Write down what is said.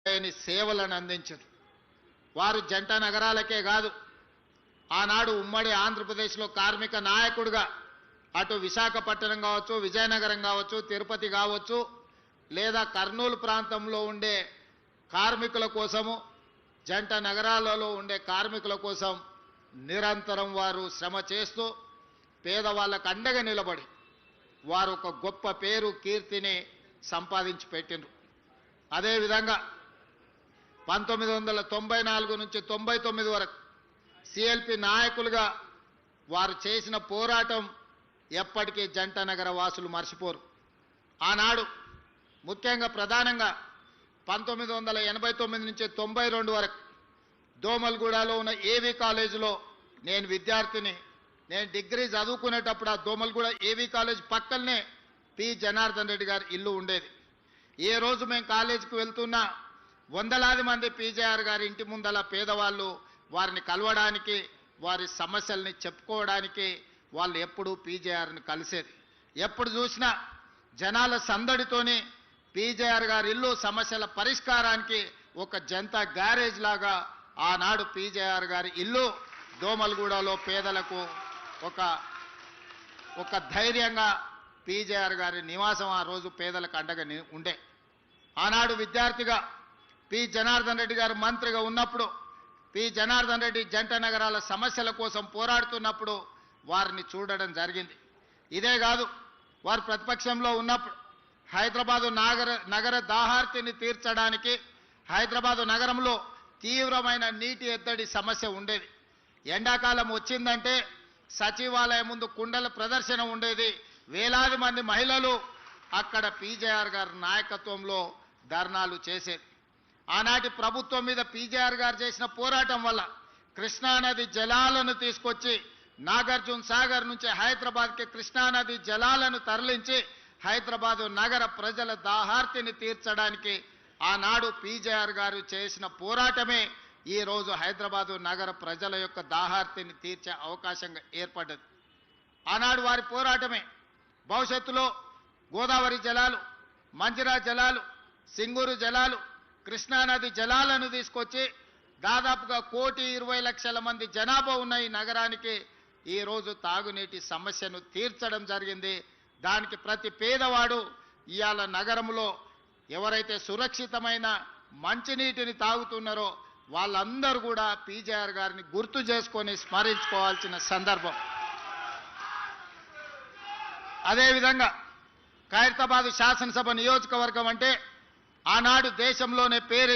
సేవలను అందించారు. వారు జంట నగరాలకే కాదు, ఆనాడు ఉమ్మడి ఆంధ్రప్రదేశ్లో కార్మిక నాయకుడిగా అటు విశాఖపట్నం కావచ్చు, విజయనగరం కావచ్చు, తిరుపతి కావచ్చు, లేదా కర్నూలు ప్రాంతంలో ఉండే కార్మికుల కోసము, జంట నగరాలలో ఉండే కార్మికుల కోసం నిరంతరం వారు శ్రమ చేస్తూ పేదవాళ్ళకు అండగా నిలబడి వారు ఒక గొప్ప పేరు కీర్తిని సంపాదించి పెట్టిండ్రు. అదేవిధంగా 1994 నుంచి 99 వరకు సిఎల్పి నాయకులుగా వారు చేసిన పోరాటం ఎప్పటికీ జంట నగర వాసులు మర్చిపోరు. ఆనాడు ముఖ్యంగా ప్రధానంగా 1989 నుంచి 92 వరకు దోమల్గూడలో ఉన్న ఏవీ కాలేజీలో నేను విద్యార్థిని, నేను డిగ్రీ చదువుకునేటప్పుడు ఆ దోమల్గూడ ఏవీ కాలేజ్ పక్కనే పి జనార్దన్ రెడ్డి గారి ఇల్లు ఉండేది. ఏ రోజు మేము కాలేజీకి వెళ్తున్నా వందలాది మంది పీజేఆర్ గారి ఇంటి ముందల పేదవాళ్ళు వారిని కలవడానికి, వారి సమస్యల్ని చెప్పుకోవడానికి వాళ్ళు ఎప్పుడు పీజేఆర్ని కలిసేది. ఎప్పుడు చూసినా జనాల సందడితోని పీజేఆర్ గారి ఇల్లు సమస్యల పరిష్కారానికి ఒక జనతా గ్యారేజ్ లాగా ఆనాడు పీజేఆర్ గారి ఇల్లు దోమల్గూడలో పేదలకు ఒక ధైర్యంగా పీజేఆర్ గారి నివాసం ఆ రోజు పేదలకు అండగా ఉండే. ఆనాడు విద్యార్థిగా పి జనార్దన్ రెడ్డి గారు మంత్రిగా ఉన్నప్పుడు పి జనార్దన్ రెడ్డి జంట నగరాల సమస్యల కోసం పోరాడుతున్నప్పుడు వారిని చూడడం జరిగింది. ఇదే కాదు, వారు ప్రతిపక్షంలో ఉన్నప్పుడు హైదరాబాదు నగర దాహార్తిని తీర్చడానికి హైదరాబాదు నగరంలో తీవ్రమైన నీటి ఎద్దడి సమస్య ఉండేది. ఎండాకాలం వచ్చిందంటే సచివాలయం ముందు కుండల ప్రదర్శన ఉండేది. వేలాది మంది మహిళలు అక్కడ పీజేఆర్ గారి నాయకత్వంలో ధర్నాలు చేసేది. ఆనాటి ప్రభుత్వం మీద పీజేఆర్ గారు చేసిన పోరాటం వల్ల కృష్ణానది జలాలను తీసుకొచ్చి నాగార్జున సాగర్ నుంచి హైదరాబాద్కి కృష్ణానది జలాలను తరలించి హైదరాబాదు నగర ప్రజల దాహార్తిని తీర్చడానికి ఆనాడు పీజేఆర్ గారు చేసిన పోరాటమే ఈరోజు హైదరాబాదు నగర ప్రజల యొక్క దాహార్తిని తీర్చే అవకాశంగా ఏర్పడ్డది. ఆనాడు వారి పోరాటమే భవిష్యత్తులో గోదావరి జలాలు, మంజిరా జలాలు, సింగూరు జలాలు, కృష్ణానది జలాలను తీసుకొచ్చి దాదాపుగా 1,20,00,000 మంది జనాభా ఉన్న ఈ నగరానికి ఈరోజు తాగునీటి సమస్యను తీర్చడం జరిగింది. దానికి ప్రతి పేదవాడు ఇవాళ నగరంలో ఎవరైతే సురక్షితమైన మంచినీటిని తాగుతున్నారో వాళ్ళందరూ కూడా పీజేఆర్ గారిని గుర్తు చేసుకొని స్మరించుకోవాల్సిన సందర్భం. అదేవిధంగా ఖైరతాబాద్ శాసనసభ నియోజకవర్గం అంటే ఆనాడు దేశంలోనే పేరు